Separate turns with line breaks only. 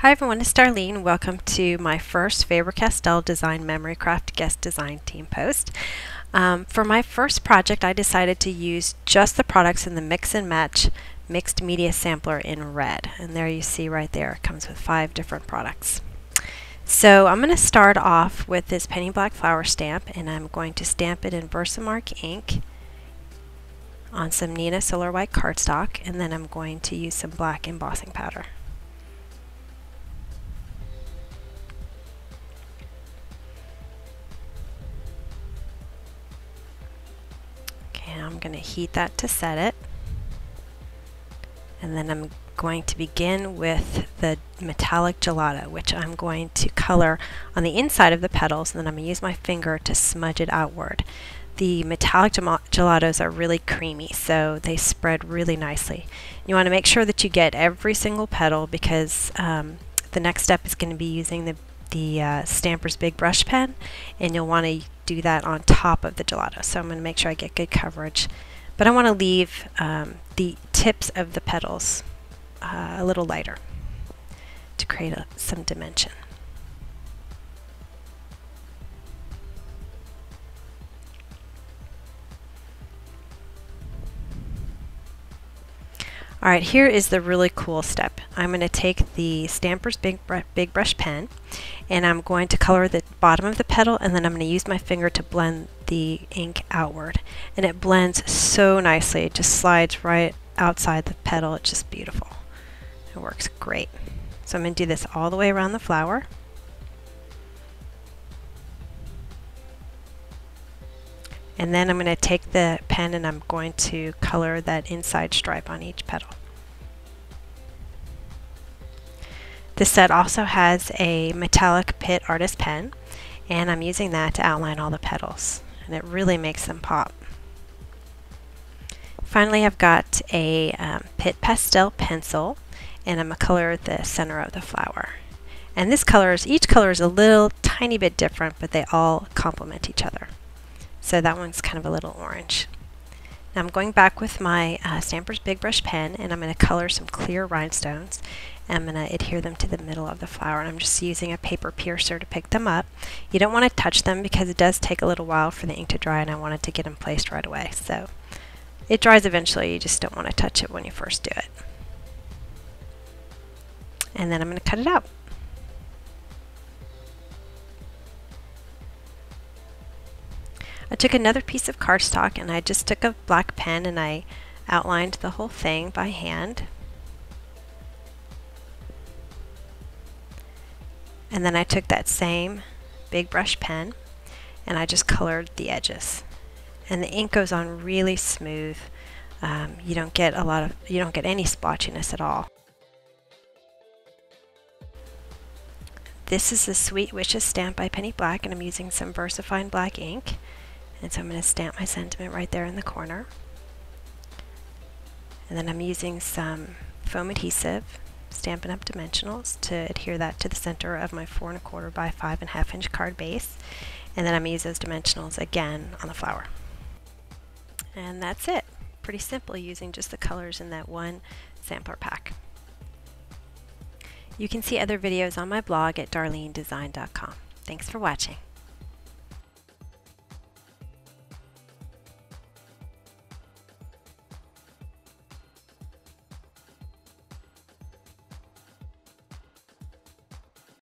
Hi everyone, it's Darlene. Welcome to my first Faber-Castell Design Memory Craft Guest Design Team post. For my first project, I decided to use just the products in the Mix and Match Mixed Media Sampler in red. And there you see right there, it comes with 5 different products. So I'm going to start off with this penny black flower stamp, and I'm going to stamp it in Versamark ink on some Neenah Solar White cardstock, and then I'm going to use some black embossing powder. I'm going to heat that to set it, and then I'm going to begin with the metallic gelato, which I'm going to color on the inside of the petals, and then I'm going to use my finger to smudge it outward. The metallic gelatos are really creamy, so they spread really nicely. You want to make sure that you get every single petal, because the next step is going to be using the Stamper's Big Brush Pen, and you'll want to do that on top of the gelato. So I'm going to make sure I get good coverage, but I want to leave the tips of the petals a little lighter to create some dimension. Alright, here is the really cool step. I'm going to take the Stamper's Big Brush Pen, and I'm going to color the bottom of the petal, and then I'm going to use my finger to blend the ink outward. And it blends so nicely. It just slides right outside the petal. It's just beautiful. It works great. So I'm going to do this all the way around the flower. And then I'm going to take the pen and I'm going to color that inside stripe on each petal. This set also has a metallic Pitt Artist pen, and I'm using that to outline all the petals, and it really makes them pop. Finally, I've got a Pitt Pastel pencil, and I'm going to color the center of the flower. And each color is a little tiny bit different, but they all complement each other. So that one's kind of a little orange. Now I'm going back with my Stamper's Big Brush Pen, and I'm going to color some clear rhinestones. And I'm going to adhere them to the middle of the flower, and I'm just using a paper piercer to pick them up. You don't want to touch them because it does take a little while for the ink to dry, and I wanted to get them placed right away. So it dries eventually, you just don't want to touch it when you first do it. And then I'm going to cut it out. I took another piece of cardstock, and I just took a black pen and I outlined the whole thing by hand. And then I took that same big brush pen and I just colored the edges. And the ink goes on really smooth. You don't get any splotchiness at all. This is the Sweet Wishes stamp by Penny Black, and I'm using some VersaFine black ink. And so I'm going to stamp my sentiment right there in the corner. And then I'm using some foam adhesive, Stampin' Up! Dimensionals, to adhere that to the center of my 4 1/4 by 5 1/2 inch card base. And then I'm going to use those dimensionals again on the flower. And that's it. Pretty simple, using just the colors in that one sampler pack. You can see other videos on my blog at darlenedesign.com. Thanks for watching.